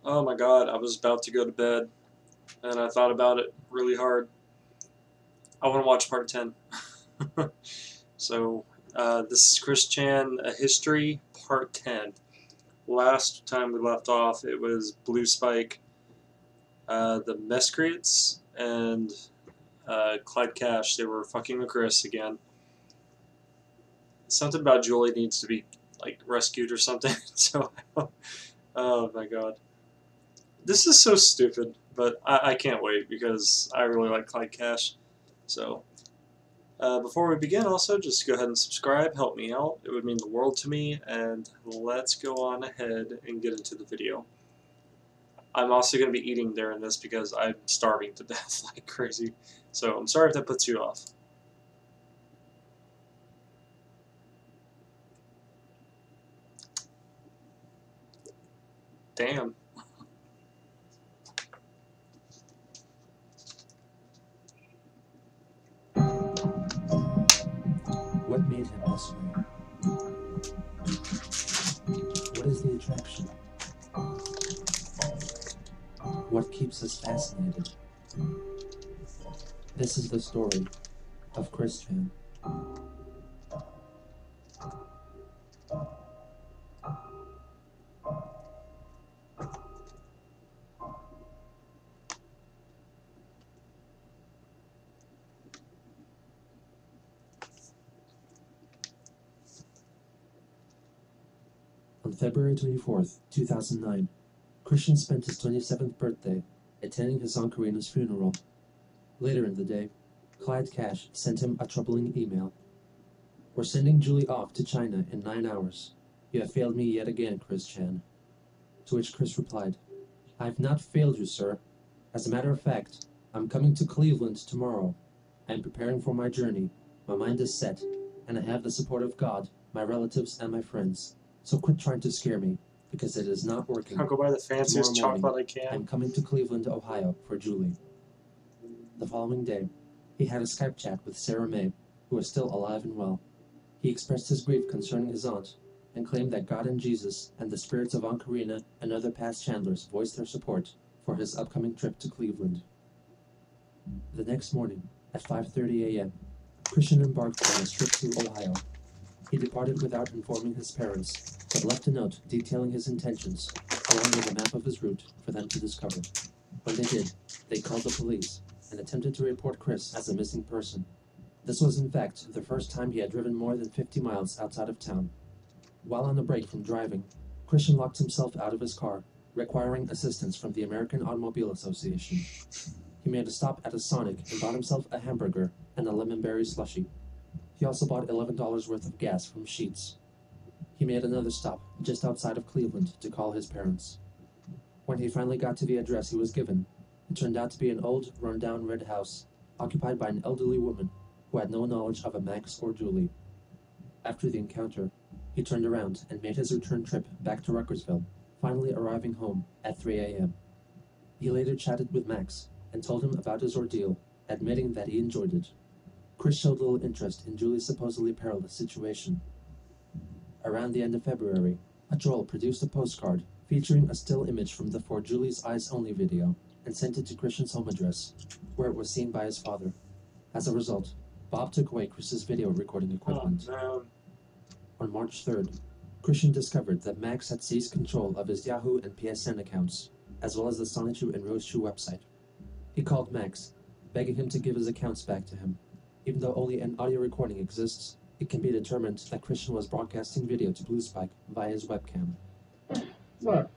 Oh my god, I was about to go to bed and I thought about it really hard. I want to watch part 10. So, this is Chris Chan, A History, part 10. Last time we left off, it was Blue Spike, the Mescreants, and Clyde Cash. They were fucking with Chris again. Something about Julie needs to be, like, rescued or something. So, oh my god. This is so stupid, but I can't wait because I really like Clyde Cash. So, before we begin, also, just go ahead and subscribe, help me out. It would mean the world to me, and let's go on ahead and get into the video. I'm also going to be eating during this because I'm starving to death like crazy. So, I'm sorry if that puts you off. Damn. What made him this way? What is the attraction? What keeps us fascinated? This is the story of Chris Chan. On February 24th, 2009, Christian spent his 27th birthday attending his Aunt Karina's funeral. Later in the day, Clyde Cash sent him a troubling email. "We're sending Julie off to China in 9 hours. You have failed me yet again, Chris Chan." To which Chris replied, "I have not failed you, sir. As a matter of fact, I'm coming to Cleveland tomorrow. I am preparing for my journey. My mind is set, and I have the support of God, my relatives, and my friends. So quit trying to scare me, because it is not working. I'll go buy the fanciest Tomorrow chocolate morning, I can. I'm coming to Cleveland, Ohio, for Julie." The following day, he had a Skype chat with Sarah May, who was still alive and well. He expressed his grief concerning his aunt, and claimed that God and Jesus and the spirits of Aunt Karina and other past Chandlers voiced their support for his upcoming trip to Cleveland. The next morning, at 5:30 a.m., Christian embarked on his trip to Ohio. He departed without informing his parents, but left a note detailing his intentions, along with a map of his route for them to discover. When they did, they called the police and attempted to report Chris as a missing person. This was in fact the first time he had driven more than 50 miles outside of town. While on a break from driving, Christian locked himself out of his car, requiring assistance from the American Automobile Association. He made a stop at a Sonic and bought himself a hamburger and a lemon berry slushie. He also bought $11 worth of gas from Sheetz. He made another stop just outside of Cleveland to call his parents. When he finally got to the address he was given, it turned out to be an old, run-down red house, occupied by an elderly woman who had no knowledge of a Max or Julie. After the encounter, he turned around and made his return trip back to Ruckersville, finally arriving home at 3 a.m. He later chatted with Max and told him about his ordeal, admitting that he enjoyed it. Chris showed little interest in Julie's supposedly perilous situation. Around the end of February, a troll produced a postcard featuring a still image from the For Julie's Eyes Only video and sent it to Christian's home address, where it was seen by his father. As a result, Bob took away Chris's video recording equipment. Oh, On March 3rd, Christian discovered that Max had seized control of his Yahoo and PSN accounts, as well as the Sonichu and Rosechu website. He called Max, begging him to give his accounts back to him. Even though only an audio recording exists, it can be determined that Christian was broadcasting video to Blue Spike via his webcam. Look,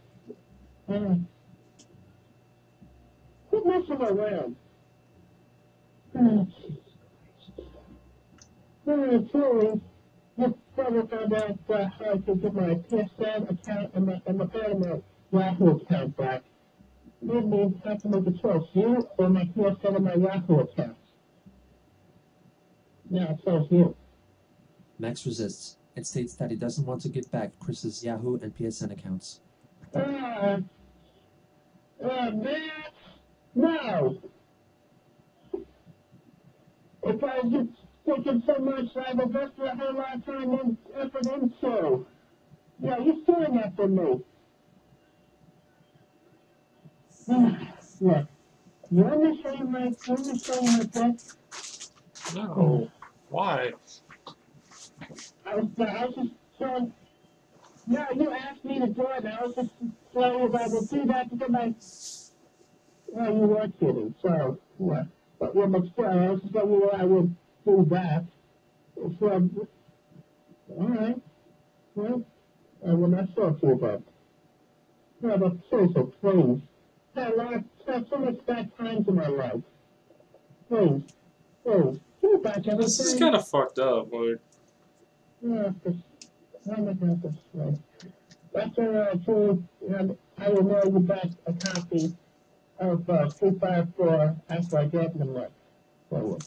quit messing around. Truly, this brother found out how to get my PSN account and my Yahoo account back. Made me have to make a choice, you or my PSN and my Yahoo account. Now I chose you. Max resists and states that he doesn't want to give back Chris's Yahoo and PSN accounts. Man, no! If I was just thinking so much, I would invest a whole lot of time and effort into. Yeah, you're stealing that from me. Look, you want me to show you my text? No. Why? I was just showing. No, you asked me to do it, and I was just showing you if I would do that because well, you were kidding. So, what? But still, I was just showing you I would do that. So, all right. Well, when I talk to you about, yeah, but seriously, please. Had so much bad times in my life. Please, please, give me back This is everything. kind of fucked up. Like, Yeah, because I'm not going to say. After I will mail you back a copy of 254 after I get them up. Forward.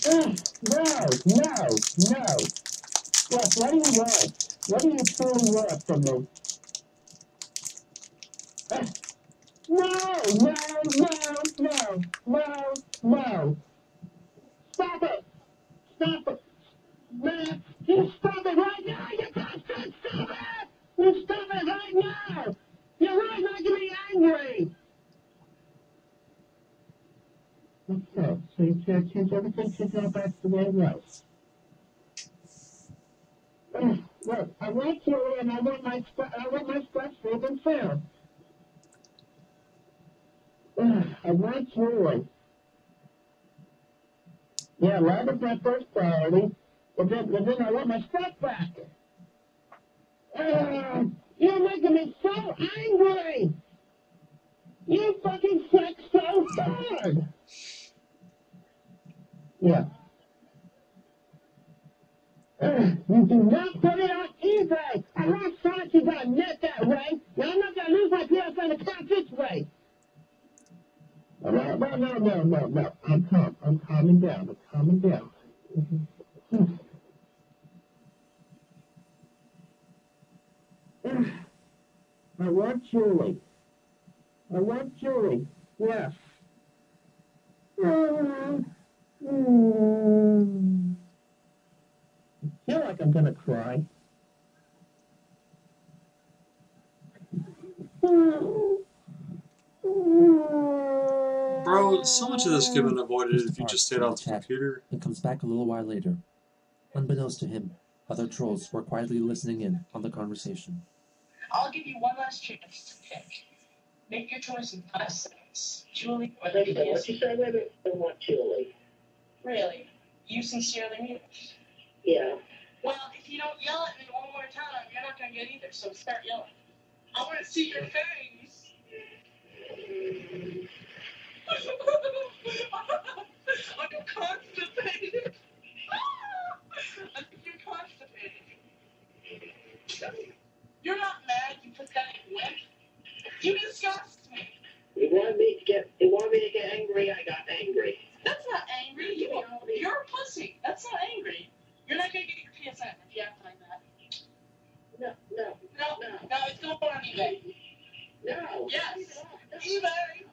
No. Yes, what do you want? What do you truly want from me? Uh, no. Stop it! Stop it! Man, you stop it right now! You can't stop it! You stop it right now! You're right making me angry! Okay, so you can't change everything to go back to the way it was. Look, I want you and I want my stuff safe and sound. I want you. Yeah, love is my first priority, but then I want my stuff back. You're making me so angry! You fucking suck so hard! Yeah. You do not put it on eBay! I lost Saatchi's on net that way! Now I'm not gonna lose my PSN account this way! No. I'm calm. I'm calming down. I want Julie. Yes. I feel like I'm gonna cry. bro, so much of this could have been avoided He if you departs just stayed from the off the chat computer. and comes back a little while later. Unbeknownst to him, other trolls were quietly listening in on the conversation. I'll give you one last chance to pick. Make your choice in 5 seconds. Julie or the PS. What you say, baby? I want Julie. Really? You sincerely mean it? Yeah. Well, if you don't yell at me one more time, you're not going to get either, so start yelling. I want to see your face. I'm constipated. I think you're constipated. You're not mad, you pathetic wimp. You disgust me. You want me to get angry? I got angry. That's not angry. You're a pussy. That's not angry. You're not going to get your PSN if you act like that. No. No, it's going on eBay. No. Yes. eBay.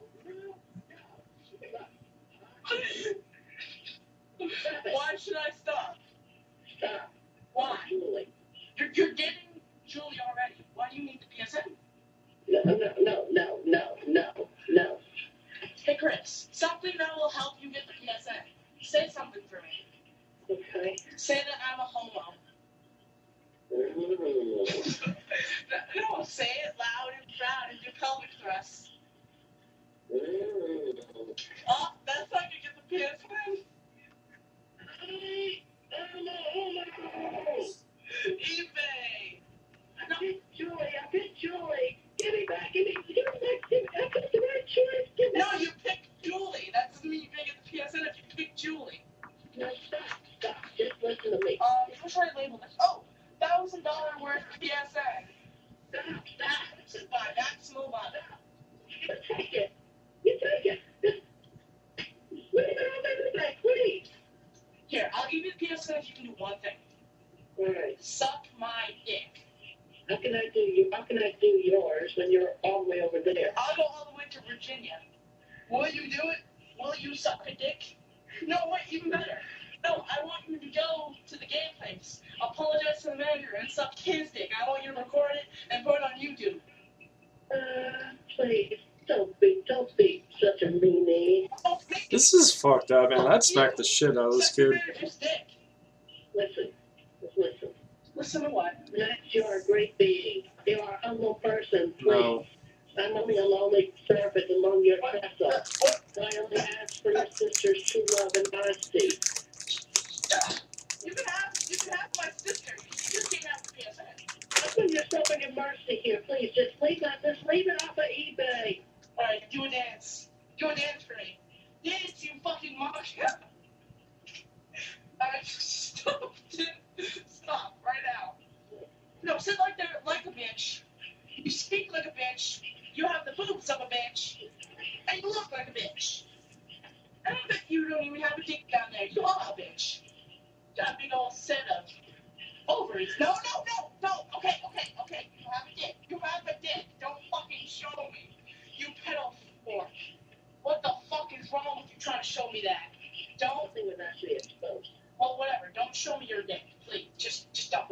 Why should I stop? Stop. Why? Julie. You're getting Julie already. Why do you need the PSN? No. Hey, Chris, something that will help you get the PSN. Say something for me. Okay. Say that I'm a homo. No, say it loud and proud and do pelvic thrusts. Oh, that's how you get the PSN. eBay. I picked Julie. Give me back. I picked the right choice. No, you picked Julie. That doesn't mean you're going to get the PSN if you pick Julie. No, stop. Just listen to me. Who should I label this? Oh, $1,000 worth PSN. Stop. Fine, let's move on. You take it. Just leave it on everything, please. Here, I'll give you the PSN if you can do one thing. All right. Suck my dick. How can I do yours when you're all the way over there? I'll go all the way to Virginia. Will you do it? Will you suck a dick? No, wait, even better. No, I want you to go to the game place, apologize to the manager, and suck his dick. I want you to record it and put it on YouTube. please, don't be such a meanie. This is fucked up, man. I'd smack the shit out of this kid. Listen. Listen to what? Max, you are a great being. You are a humble person, please. No. I'm only a lonely servant among your castle. I only ask for your sister's true love and honesty. You can have my sister. You can't have the PSN. Open yourself in your mercy here, please. Just leave it off of eBay. Alright, do a dance. Do a dance for me. Dance, you fucking mock. Alright, stop. Stop right now. No, sit like a bitch. You speak like a bitch. You have the boobs of a bitch. And you look like a bitch. And I bet you don't even have a dick down there. You are a bitch. Got a big old set of ovaries. No. Okay. You have a dick. You have a dick. Don't fucking show me. You pedo fork. What the fuck is wrong with you trying to show me that? Don't. Nothing was actually exposed. Well, whatever. Don't show me your dick, please. Just don't.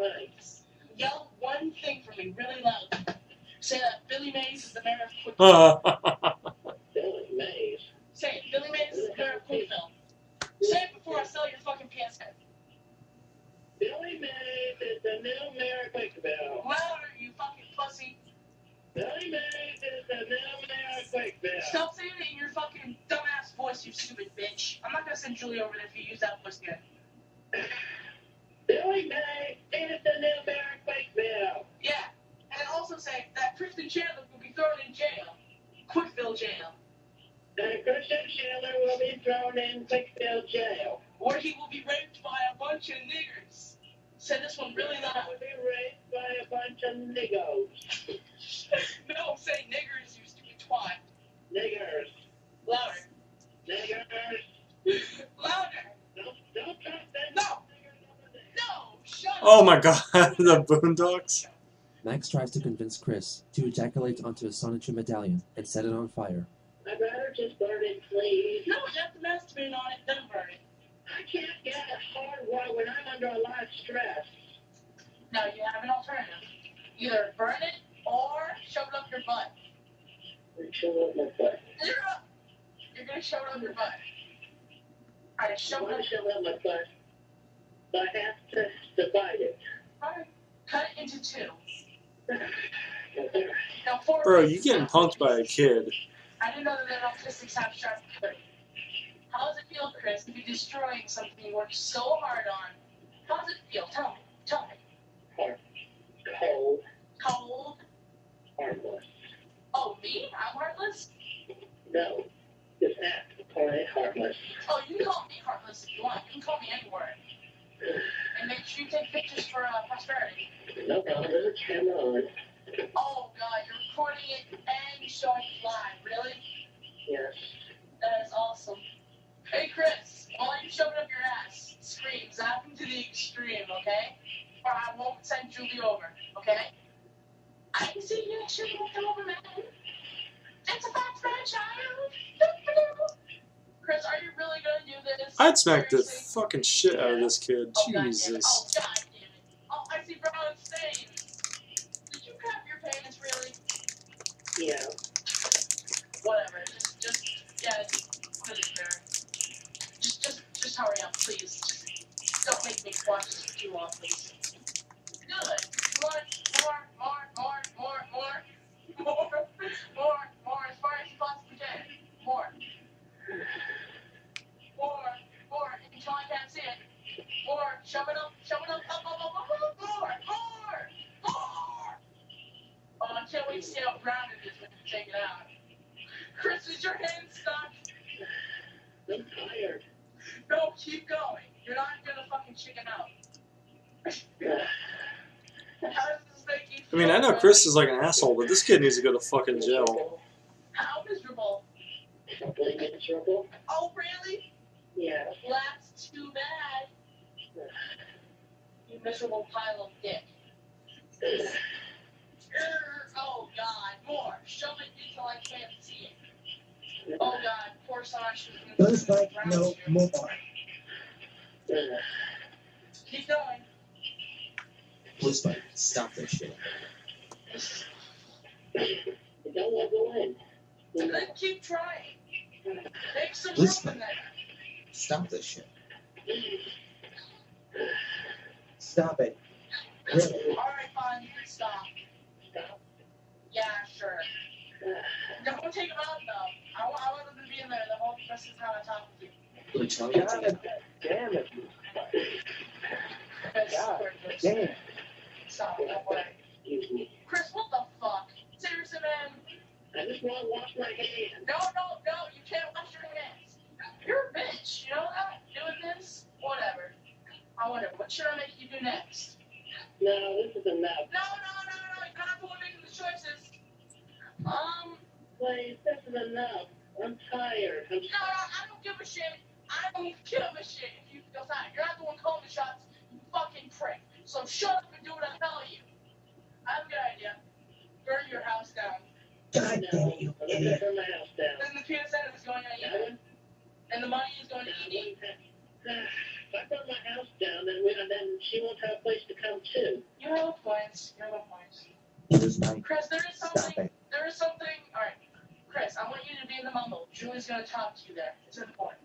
Yell one thing for me, really loud. Say that Billy Mays is the mayor of Quickville. Billy Mays. Say it. Billy Mays is the mayor of Quickville. Say it before I sell your fucking PSN. Billy Mays is the new mayor of Quickville. Louder, you fucking pussy. Billy Mays is the new mayor of Quickville. Stop saying it in your fucking dumbass voice, you stupid bitch. I'm not gonna send Julie over there if you use that voice again. Billy Mays is the new mayor of Quickville. Yeah. And also say that Kristen Chandler will be thrown in jail. Quickville jail. And Christian Chandler will be thrown in Quickville jail. Or he will be raped by a bunch of niggers. Say this one really He loud. will be raped by a bunch of niggos. No, say niggers, you stupid twat. Niggers. Louder. Niggers. Louder. Don't trust them. No. Niggers over there. No. Shut up. Oh my god, the Boondocks. Max tries to convince Chris to ejaculate onto his sonotube medallion and set it on fire. I'd rather just burn it, please. No, you have to masturbate on it, then burn it. I can't get a hard one when I'm under a lot of stress. No, you have an alternative. Either burn it or shove it up your butt. Chill up my butt. You're gonna shove it up your butt. Alright, I shove it want up. to chill up my butt, but I have to divide it. Alright, cut it into two. Okay. Now, four. Bro, you getting punked by a kid. I didn't know that autistics have sharp teeth. How does it feel, Chris, to be destroying something you worked so hard on? How does it feel? Tell me. Cold, Cold? harmless. Oh, me? I'm heartless? No, just act play harmless. Oh, you can call me heartless if you want. You can call me any word. And make sure you take pictures for prosperity. No problem, there's a camera on. Oh, God, you're recording it and showing it live. Really? Yes. That is awesome. Hey, Chris, while you shove it up your ass, scream, zap him to the extreme, okay? Or I won't send Julie over, okay? I can see you next year, you won't come over, man. It's a fact, man, child. Chris, are you really gonna do this? I'd smack the Seriously? fucking shit out of this kid. Oh, God damn it. Jesus. Oh, God damn it. Oh, I see brown stains. Did you crap your pants, really? Yeah. Whatever. Just put it there. Just hurry up, please. Just don't make me watch this for too long, please. Good. More, as far as you possibly can. More, until I can't see it. More, shove it up, up, more. Oh, I can't wait to see how brown it is when you take it out. Chris, is your hand stuck? I'm tired. No, keep going. You're not gonna fucking chicken out. How does this make you I feel? mean, I know Chris is like an asshole, but this kid needs to go to fucking jail. Miserable. How miserable? Simply miserable. Oh, really? Yes. Well, that's too bad. You miserable pile of dick. Oh, God. More. Shove it until I can't see it. Oh, God. Poor Sasha. Looks like no more. Keep going. Please, stop this shit. You don't want to go in. Then keep trying. Make some Listen. room in there. Stop this shit. Stop it. Really? Alright, fine, you can stop. Yeah, sure. Don't take him out though. I want them to be in there the whole rest of the time I talk with you. We're telling you God to damn it. Chris, God Chris, damn. stop, that way. Chris, what the fuck? Seriously, man? I just want to wash my hands. No, you can't wash your hands. You're a bitch, you know that? Doing this? Whatever. I wonder, what should I make you do next? No, this is enough. No, you're not the one making the choices. Please, this is enough. I'm tired. No, I don't give a shit. I don't give a shit if you feel tired. You're not the one calling the shots, you fucking prick. So shut up and do what I tell you. I have a good idea. Burn your house down. God damn it, you I'm gonna idiot. burn my house down. Then the PSN is going on you. And the money is going to ED. If I burn my house down, then she won't have a place to come to. You have a point. Here's my. Chris, there is Stop something. it. Alright. Chris, I want you to be in the mumble. Julie's gonna talk to you there. It's important.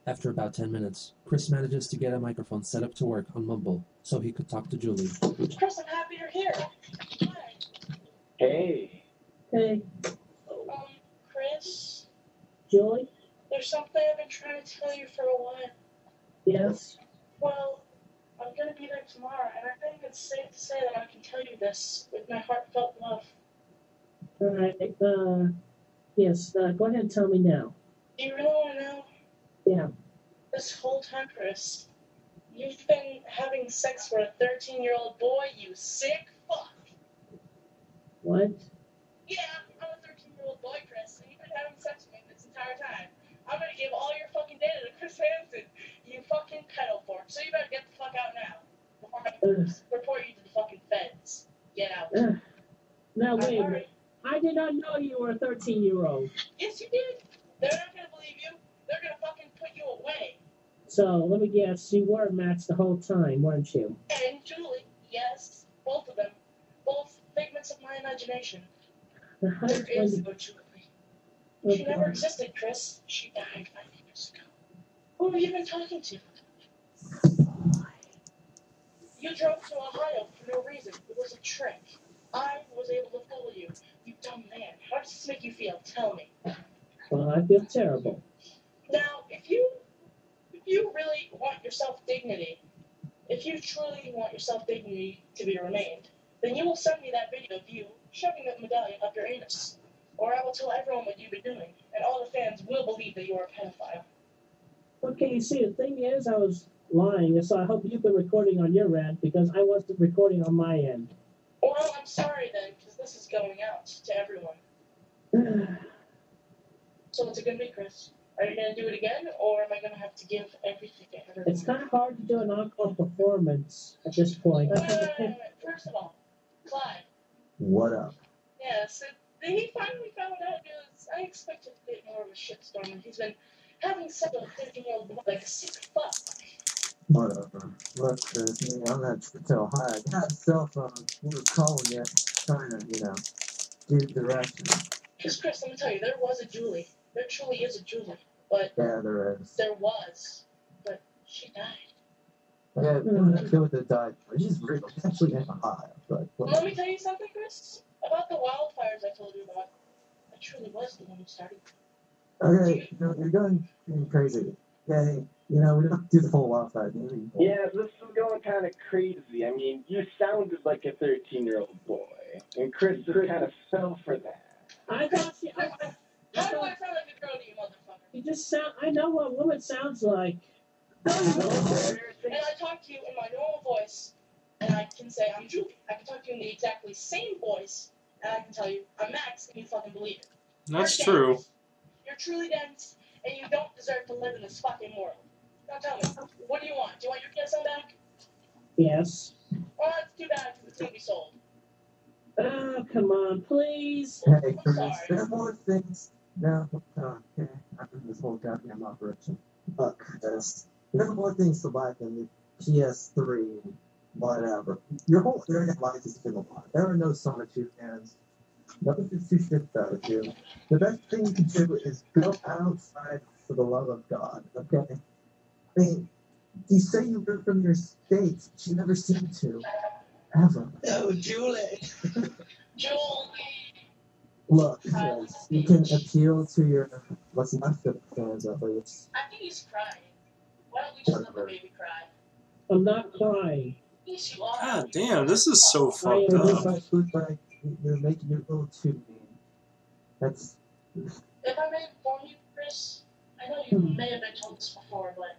After about 10 minutes, Chris manages to get a microphone set up to work on Mumble so he could talk to Julie. Chris, I'm happy you're here. Hi. Hey. Hey, Chris, Julie? there's something I've been trying to tell you for a while. Yes? Well, I'm gonna be there tomorrow, and I think it's safe to say that I can tell you this with my heartfelt love. All right. Yes, go ahead and tell me now. Do you really want to know? Yeah. This whole time, Chris, you've been having sex with a 13-year-old boy, you sick fuck. What? Yeah, I'm a 13-year-old boy, Chris, and you've been having sex with me this entire time. I'm gonna give all your fucking data to Chris Hansen, you fucking pedal fork. So you better get the fuck out now before I report you to the fucking feds. Get out. Now, wait a Hurry. minute. I did not know you were a 13-year-old. Yes, you did. They're not gonna believe you. They're gonna fucking put you away. So, let me guess, you were Max the whole time, weren't you? And Julie, yes, both of them, both figments of my imagination. Now, how There did is you... no Julie. Oh, She never God. existed, Chris. She died 5 years ago. Who have you been talking to? You drove to Ohio for no reason. It was a trick. I was able to fool you. You dumb man. How does this make you feel? Tell me. Well, I feel terrible. Now, if you really want your self-dignity, if you truly want your self-dignity to be remained, then you will send me that video of you shoving that medallion up your anus. Or I will tell everyone what you've been doing, and all the fans will believe that you are a pedophile. Okay, you see, the thing is, I was lying, so I hope you've been recording on your end, because I wasn't recording on my end. Well, I'm sorry then, because this is going out to everyone. So what's it going to be, Chris? Are you going to do it again, or am I going to have to give everything to everyone? It's kind of hard to do an encore performance at this point. Wait. First of all, Clyde. What up? Yeah, so he finally found out because I expected a bit more of a shitstorm, and he's been having sex with a 13-year-old boy like a sick fuck. Whatever. Look, Chris, I'm not so high. I got a cell phone. We were calling you, trying to, do directions. Because, Chris, let me tell you, there was a Julie. There truly is a Julie. But Yeah, there is. there was. But she died. Yeah, let's go with the diet. She's real. She's actually in Ohio. But Let me tell you something, Chris. About the wildfires I told you about. I truly was the one who started. okay, you're going crazy. Okay, we don't have to do the whole wildfire thing. Yeah, this is going kind of crazy. I mean, you sounded like a 13-year-old boy, and Chris just kind of fell for that. I thought How do I sound like a girl to you, motherfucker? you just sound. I know what a woman sounds like. And I talk to you in my normal voice, and I can say I'm Julie. I can talk to you in the exactly same voice, and I can tell you I'm Max, and you fucking believe it. That's You're true. dense. You're truly dense, and you don't deserve to live in this fucking world. Now tell me, what do you want? Do you want your PSN back? Yes. Well, that's too bad because it's gonna be sold. Oh, come on, please. Hey, Chris, sorry. there are more things. No, okay. I'm in this whole goddamn operation. Look, Chris, there are more things to life than the PS3, whatever. Your whole internet life has been a lie. There are no Sonic 2 fans. Nothing is too strict about you. The best thing you can do is go outside for the love of God, okay? I mean, you say you live from your state, but you never seem to. Ever. No, Julie. Julie. Look, yes, you can appeal to your what's left of the fans at least. I think he's crying. Why don't we just let the baby cry? I'm not crying. Yes, you are. God damn, this is so I fucked am up. But you're making it a little too mean. That's If I may inform you, Chris, I know you may have been told this before, but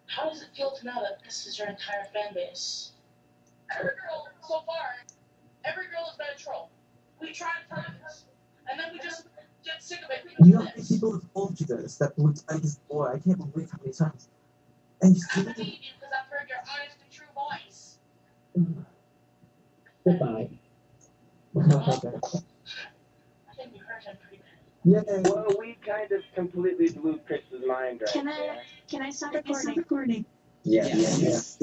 how does it feel to know that this is your entire fan base? Every girl, so far, every girl has been a troll. We tried times, and then we just get sick of it. you know how many people have told you this, that Blue Spike is a boy. I can't believe how many times. And you I still believe you because I've heard your honest and true voice. Goodbye. okay. I think we hurt him pretty bad. Yeah. Well, we kind of completely blew Chris's mind right there. Can I stop recording? Yes.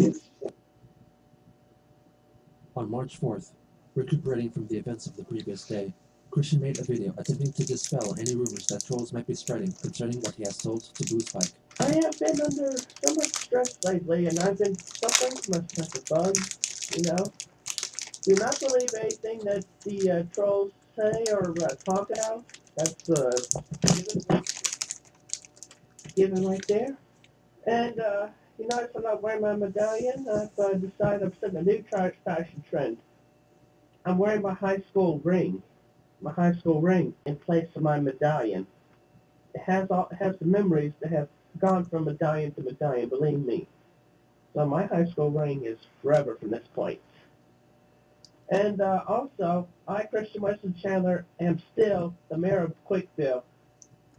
On March 4th, recuperating from the events of the previous day, Christian made a video attempting to dispel any rumors that trolls might be spreading concerning what he has told to Blue Spike. I have been under so much stress lately, and I've been suffering from a sense of bugs, you know. Do not believe anything that the trolls say or talk about. That's given right there. And, you notice I'm not wearing my medallion. I've decided I'm setting a new fashion trend. I'm wearing my high school ring in place of my medallion. It has the memories that have gone from medallion to medallion, believe me. So my high school ring is forever from this point. And also, I, Christian Weston Chandler, am still the mayor of Quickville.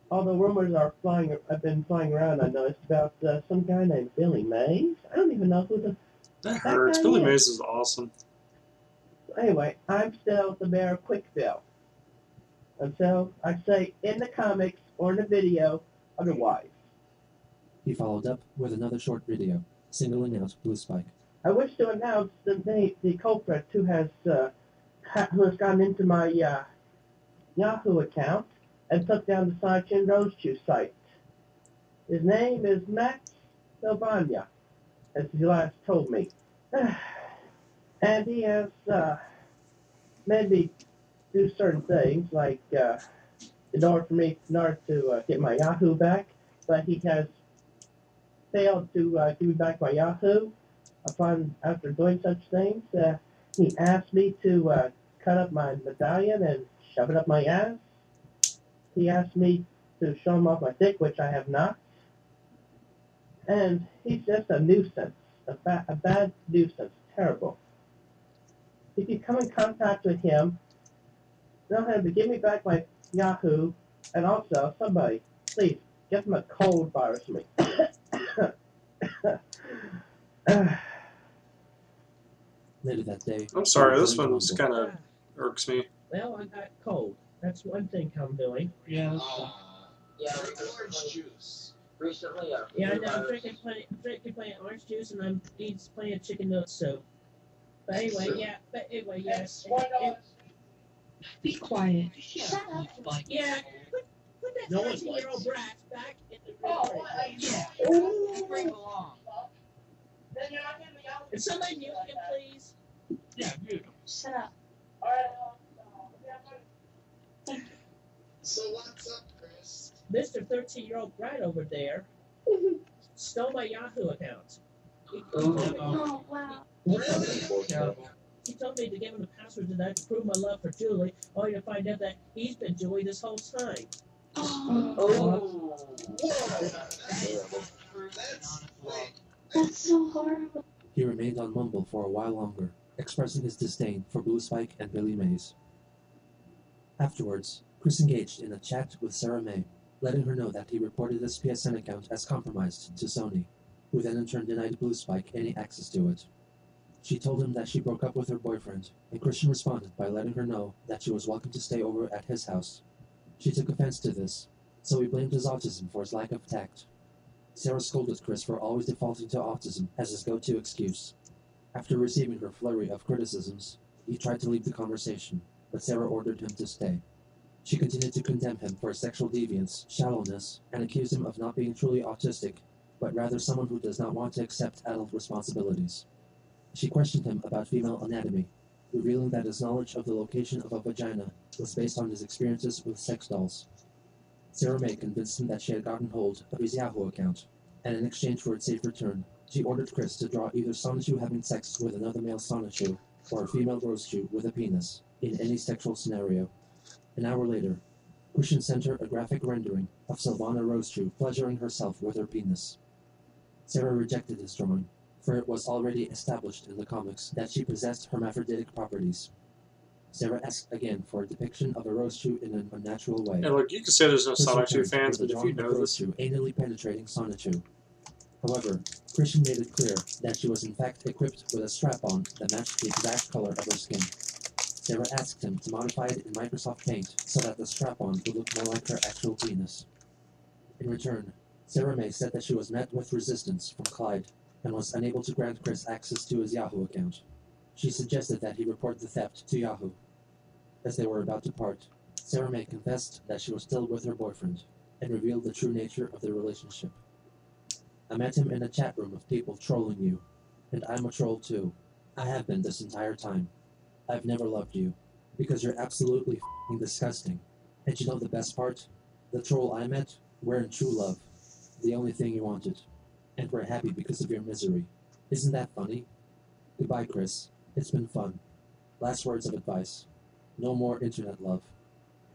Although rumors have been flying around, I noticed, about some guy named Billy Mays. I don't even know who That hurts. guy Billy is. Mays is awesome. Anyway, I'm still the mayor of Quickville. Until I say in the comics or in the video otherwise. He followed up with another short video, singling out Blue Spike. I wish to announce the culprit who has gone into my Yahoo account and took down the Saichin Rose Juice site. His name is Max Novanya, as he last told me. And he has made me do certain things, like in order to get my Yahoo back, but he has failed to give me back my Yahoo. After doing such things, he asked me to cut up my medallion and shove it up my ass. He asked me to show him off my dick, which I have not. And he's just a nuisance, a bad nuisance, terrible. If you come in contact with him, tell him to give me back my Yahoo, and also, somebody, please, get him a cold virus for me. Later that day, I'm sorry, he this joined one's Rumble. kind of irks me. Well, I got cold. That's one thing I'm doing. Yeah, orange juice. Recently, Yeah, I know. I'm drinking plenty of orange juice, and I'm eating plenty of chicken noodle soup. But anyway, yes. Be quiet. Shut up. Yeah, put that No one 13-year-old brat back in the Oh, refrigerator. you bring along. Then you're not giving me out. Can somebody mute him, please? Yeah, beautiful. Shut up. Alright, So what's up, Chris? Mr. 13-year-old brat over there stole my Yahoo account. Oh, wow. Really? Terrible. He told me to give him the password tonight to prove my love for Julie, only to find out that he's been Julie this whole time. Oh, Whoa. that's so horrible. He remained on Mumble for a while longer, expressing his disdain for Blue Spike and Billy Mays. Afterwards, Chris engaged in a chat with Sarah May, letting her know that he reported his PSN account as compromised to Sony, who then in turn denied Blue Spike any access to it. She told him that she broke up with her boyfriend, and Christian responded by letting her know that she was welcome to stay over at his house. She took offense to this, so he blamed his autism for his lack of tact. Sarah scolded Chris for always defaulting to autism as his go-to excuse. After receiving her flurry of criticisms, he tried to leave the conversation, but Sarah ordered him to stay. She continued to condemn him for his sexual deviance, shallowness, and accused him of not being truly autistic, but rather someone who does not want to accept adult responsibilities. She questioned him about female anatomy, revealing that his knowledge of the location of a vagina was based on his experiences with sex dolls. Sarah May convinced him that she had gotten hold of his Yahoo account, and in exchange for its safe return, she ordered Chris to draw either Sonichu having sex with another male Sonichu or a female Rosechu with a penis in any sexual scenario. An hour later, Christian sent her a graphic rendering of Sylvana Rosechu pleasuring herself with her penis. Sarah rejected his drawing, for it was already established in the comics that she possessed hermaphroditic properties. Sarah asked again for a depiction of a Rosechu in an unnatural way. And look, you can say there's no Chris Sonic 2 returned fans, with but a if you drawing know of this, Rosechu anally penetrating Sonichu. However, Christian made it clear that she was in fact equipped with a strap-on that matched the exact color of her skin. Sarah asked him to modify it in Microsoft Paint so that the strap-on would look more like her actual penis. In return, Sarah May said that she was met with resistance from Clyde and was unable to grant Chris access to his Yahoo account. She suggested that he report the theft to Yahoo. As they were about to part, Sarah May confessed that she was still with her boyfriend and revealed the true nature of their relationship. I met him in a chat room of people trolling you, and I'm a troll too. I have been this entire time. I've never loved you, because you're absolutely f***ing disgusting. And you know the best part? The troll I met, we're in true love. The only thing you wanted. And we're happy because of your misery. Isn't that funny? Goodbye, Chris. It's been fun. Last words of advice. No more internet love.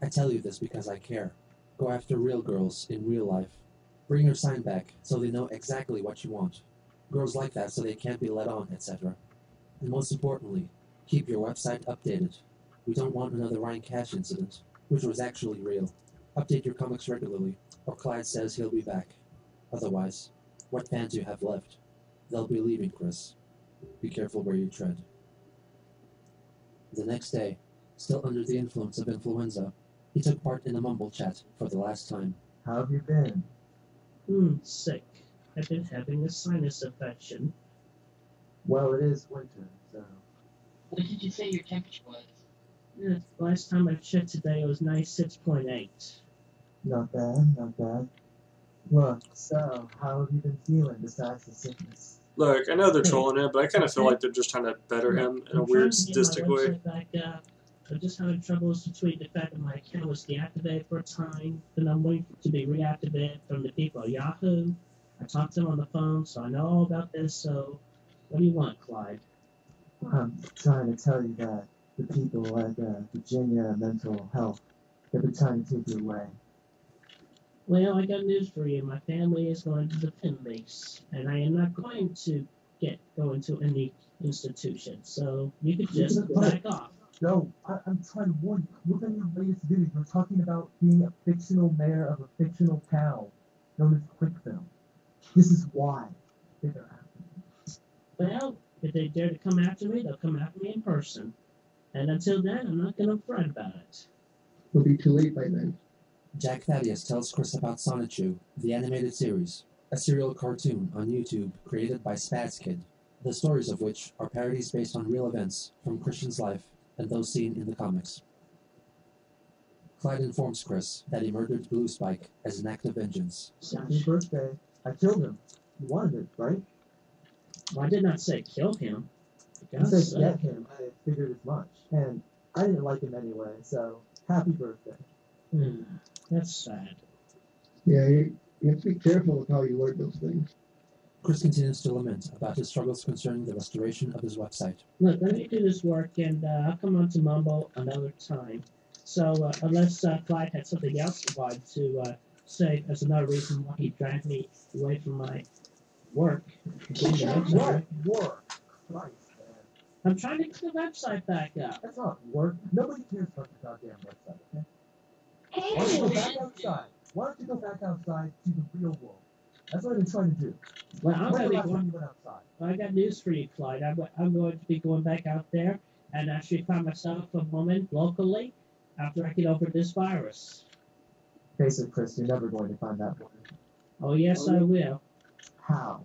I tell you this because I care. Go after real girls in real life. Bring your sign back so they know exactly what you want. Girls like that so they can't be led on, etc. And most importantly, keep your website updated. We don't want another Ryan Cash incident, which was actually real. Update your comics regularly, or Clyde says he'll be back. Otherwise, what fans you have left? They'll be leaving, Chris. Be careful where you tread. The next day, still under the influence of influenza, he took part in a mumble chat for the last time. How have you been? Sick. I've been having a sinus infection. Well, it is winter, so. What did you say your temperature was? Yeah, last time I checked today, it was 96.8. Not bad, not bad. Look, so, how have you been feeling besides the sickness? look, I know they're trolling him, but I kind of feel like they're just trying to better him in a I'm weird, trying to get sadistic my way. website back up. I'm just having troubles between the fact that my account was deactivated for a time, then I'm waiting to be reactivated from the people at Yahoo. I talked to them on the phone, so I know all about this, so what do you want, Clyde? I'm trying to tell you that the people at Virginia Mental Health, they've been trying to take you away. Well, I got news for you. My family is going to defend me, and I am not going to go into any institution, so you could just back off. No, I'm trying to warn you. Look at your latest video. You're talking about being a fictional mayor of a fictional town known as Quickville. This is why they're after me. Well, if they dare to come after me, they'll come after me in person. And until then, I'm not going to fret about it. It'll be too late by then. Jack Thaddeus tells Chris about Sonichu, the animated series, a serial cartoon on YouTube created by Spaz Kid, the stories of which are parodies based on real events from Christian's life and those seen in the comics. Clyde informs Chris that he murdered Blue Spike as an act of vengeance. Happy birthday. I killed him. You wanted it, right? Well, I did not say kill him. You said get him. I figured as much. And I didn't like him anyway, so happy birthday. That's sad. Yeah, you have to be careful with how you word those things. Chris continues to lament about his struggles concerning the restoration of his website. Look, let me do this work, and I'll come on to Mumble another time. So, unless Clyde had something else he wanted to say as another reason why he dragged me away from my work. What? Work. Christ, man. I'm trying to get the website back up. That's not work. Nobody cares about the goddamn website, okay? Why don't you go back outside? Why don't you go back outside to the real world? That's what I've been trying to do. Well, I'm When going the to last be time you went outside? I got news for you, Clyde. I'm going to be going back out there and actually find myself a woman locally after I get over this virus. Face it, Chris, you're never going to find that woman. Oh, yes, I will. How?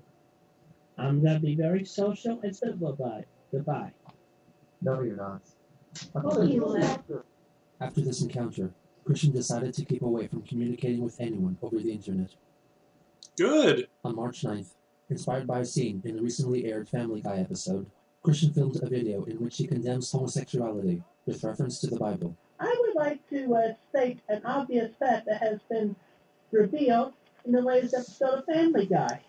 I'm going to be very social and civil about it. Goodbye. No, you're not. After this encounter, Christian decided to keep away from communicating with anyone over the internet. Good. On March 9th, inspired by a scene in the recently aired Family Guy episode, Christian filmed a video in which he condemns homosexuality with reference to the Bible. I would like to state an obvious fact that has been revealed in the latest episode of Family Guy,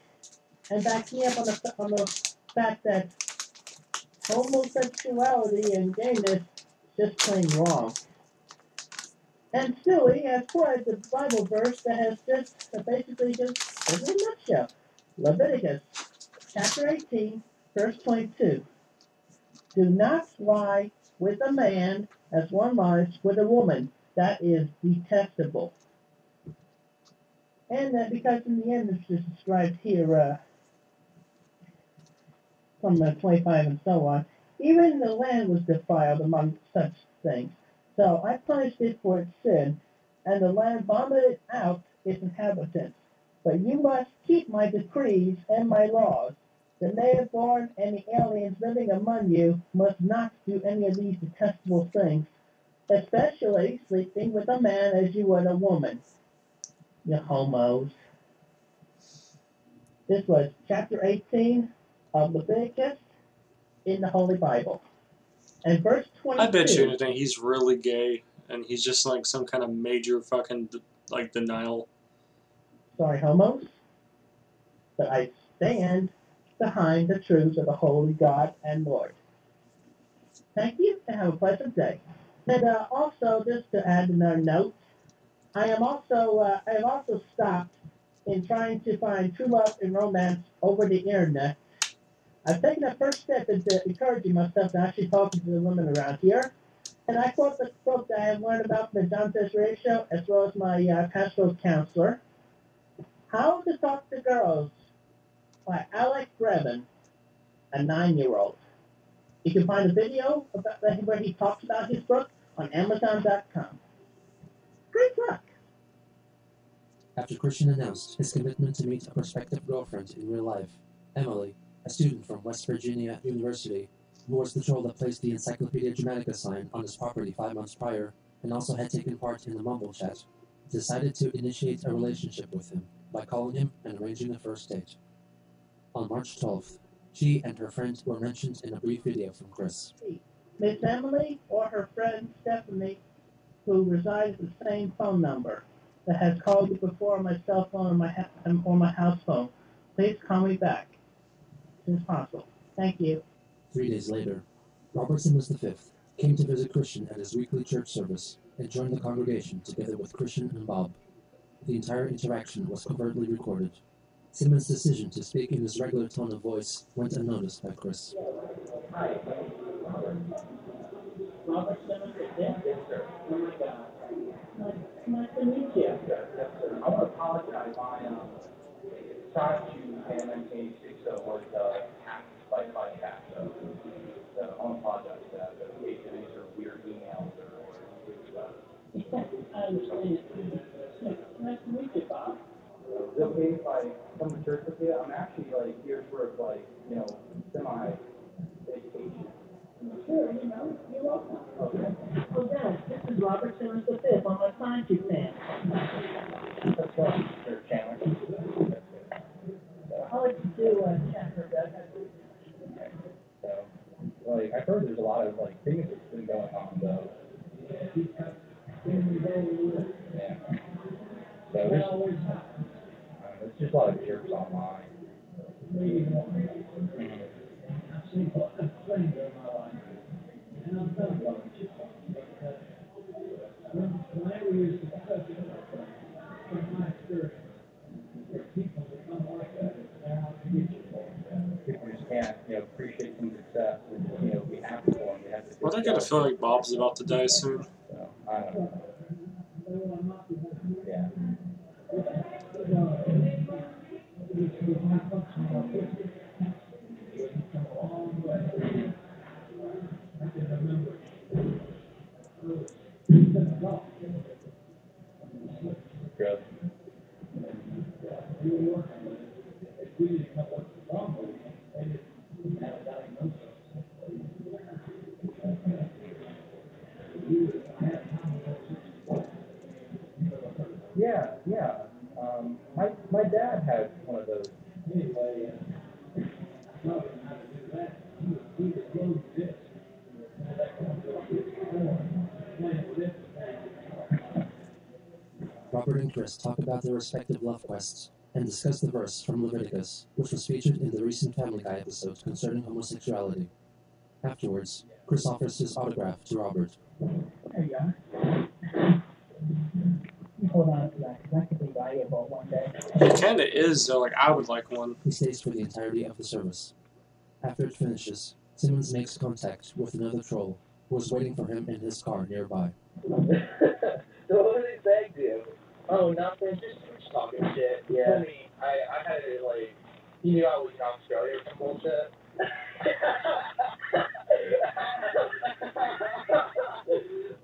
and back me up on the fact that homosexuality and gayness is just plain wrong. And Stewie has quoted the Bible verse that has just basically just in a nutshell. Leviticus chapter 18, verse 22. Do not lie with a man as one lies with a woman. That is detestable. And because in the end it's just described here from 25 and so on, even the land was defiled among such things. So I punished it for its sin, and the land vomited out its inhabitants. But you must keep my decrees and my laws. The native-born and the aliens living among you must not do any of these detestable things, especially sleeping with a man as you would a woman. You homos. This was chapter 18 of Leviticus in the Holy Bible. And verse 22. I bet you anything he's really gay, and he's just like some kind of major fucking like denial. Sorry, homos. But I stand behind the truths of the Holy God and Lord. Thank you, and have a pleasant day. And also, just to add another note, I have also stopped in trying to find true love and romance over the internet. I've taken the first step into encouraging myself to actually talking to the women around here. And I quote the quote that I have learned about from the John Desiree show, as well as my pastoral counselor. How to Talk to Girls by Alec Grevin, a 9-year-old. You can find a video about where he talks about his book on Amazon.com. Great luck! After Christian announced his commitment to meet a prospective girlfriend in real life, Emily, a student from West Virginia University, who was the troll that placed the Encyclopedia Dramatica sign on his property 5 months prior and also had taken part in the Mumble chat, decided to initiate a relationship with him by calling him and arranging a first date. On March 12th, she and her friend were mentioned in a brief video from Chris. Miss Emily or her friend Stephanie, who resides at the same phone number that has called you before on my cell phone or my house phone, please call me back as soon as possible. Thank you. 3 days later, Robert Simmons V came to visit Christian at his weekly church service and joined the congregation together with Christian and Bob. The entire interaction was covertly recorded. Simmons' decision to speak in his regular tone of voice went unnoticed by Chris. Hi, Robert Simmons is there? Yes, sir. Oh my God. Nice to meet you. Yes, sir. Yes, sir. I want to apologize. I tried to and was hacked by hack. So I want to apologize for that. But in case any sort of weird emails or I understand. Nice to meet you, Bob. Is it okay if I come to church with you? I'm actually here for semi-vacation. Sure, you're welcome. Okay. Oh, Dennis, this is Robert Simmons V. I'm a science fan. That's right, Mr. Chandler. I like to do Chandler. Okay. So, I heard there's a lot of things that's been going on though. Yeah. So there's just a lot of jerks online. I've seen a lot of things in my life. And I'm telling you, whenever you're successful, from my experience, people become like that. They're out to get you. People just can't, appreciate some success and, be happy for them. They have to Well, I gotta feel like Bob's about to die soon. So, I don't know. Yeah. Good. Yeah, yeah. My dad had one of those. Anyway, Robert and Chris talk about their respective love quests and discuss the verse from Leviticus, which was featured in the recent Family Guy episode concerning homosexuality. Afterwards, Chris offers his autograph to Robert. There you are. Hold on to that, because that could be valuable one day. It kind of is, though. Like, I would like one. He stays for the entirety of the service. After it finishes, Simmons makes contact with another troll who is waiting for him in his car nearby. So what did they do? Oh, nothing. Just talking shit. Yeah. I mean, I had it like, he knew I was in Australia or some bullshit.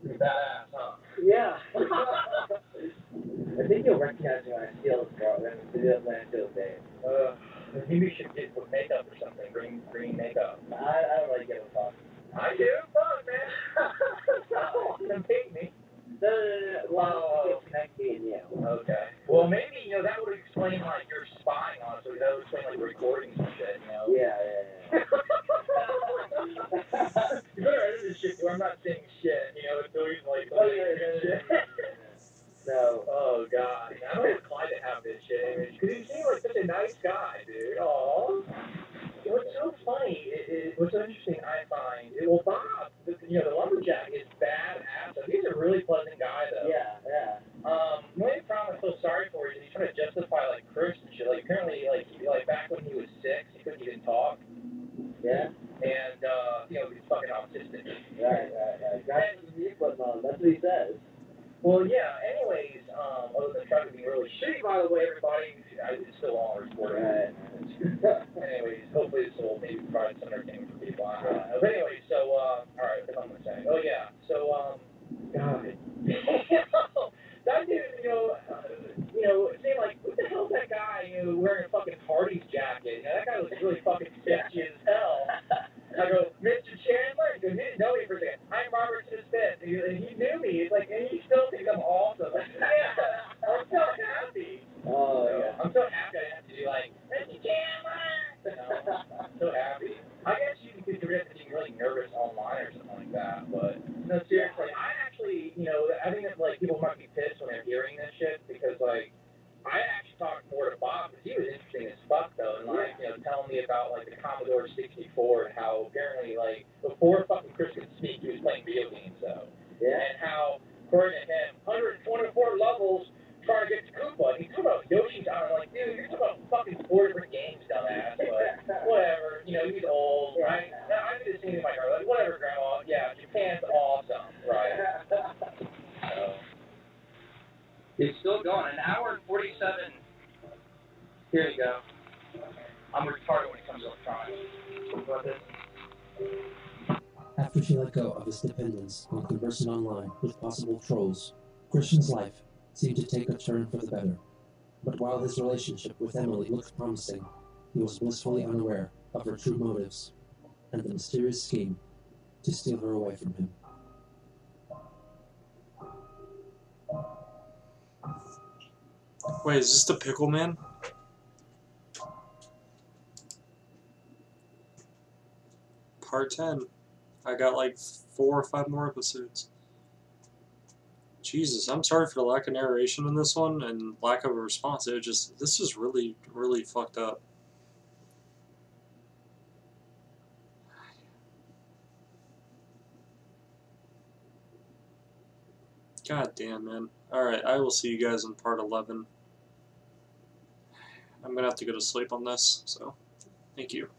Pretty badass, huh? Yeah. I think you'll recognize me when I steal this car. When I do that landfill day. Maybe we should get some makeup or something. Green makeup. I don't really give a fuck. I do? Fuck, man. Don't hate me. No. Well, it's connected, yeah. Okay. Well, maybe, that would explain, like, your spying on us. So that would explain, like, recordings and shit, Yeah. You better edit this shit, dude. I'm not saying shit, it's always, like, shit. No. Oh, God. I don't want Clyde to have this shit. Because he seemed like such a nice guy, dude. Aw. What's so funny, what's so interesting, I find, Bob, the lumberjack is badass. He's a really pleasant guy, though. Yeah. The only problem I feel sorry for is he's trying to justify, like, Chris and shit. Like, apparently, back when he was 6, he couldn't even talk. Yeah. And, he's fucking autistic. Right. That's what he says. Well, yeah, anyways, other than trying to be really shitty, by the way, everybody, it's still on recording. Right. Anyways, hopefully this will maybe provide some entertainment for people. But anyways, so, alright, what am I saying? Oh, yeah, so, God. That dude, saying, like, what the hell's that guy, wearing a fucking Hardy's jacket? That guy was really fucking sketchy as hell. I go, Mr. Chandler? He goes, he didn't know me for a second. I'm Robert Smith. And he knew me. It's like, and he still thinks I'm awesome. Yeah, I'm so happy. Oh, yeah. I'm so happy I have to do, like, Mr. Chandler! I'm so happy. I guess you could consider it being really nervous online or something like that, but, no, seriously, I actually, I think that, like, people might be pissed when they're hearing this shit, because, like, I actually talked more to Bob, because he was interesting as fuck, though, and, like, telling me about, like, the Commodore 64 and how apparently, like, before fucking Chris could speak, he was playing video games, though. Yeah. And how, according to him, 124 levels trying to get to Koopa. And he's talking about Yoshi's Island. I'm like, dude, you're talking about fucking 4 different games, dumbass. But whatever, he's old, right? I do the same in my car. Like, whatever, Grandma. Yeah, Japan's awesome, right? It's still going. An hour and 47. Here you go. I'm retarded when it comes to electronics. What about this? After she let go of his dependence on conversing online with possible trolls, Christian's life seemed to take a turn for the better. But while his relationship with Emily looked promising, he was blissfully unaware of her true motives and the mysterious scheme to steal her away from him. Wait, is this the Pickle Man? Part 10. I got like 4 or 5 more episodes. Jesus, I'm sorry for the lack of narration in this one and lack of a response. This is really, really fucked up. God damn, man. Alright, I will see you guys in part 11. I'm gonna have to go to sleep on this, so thank you.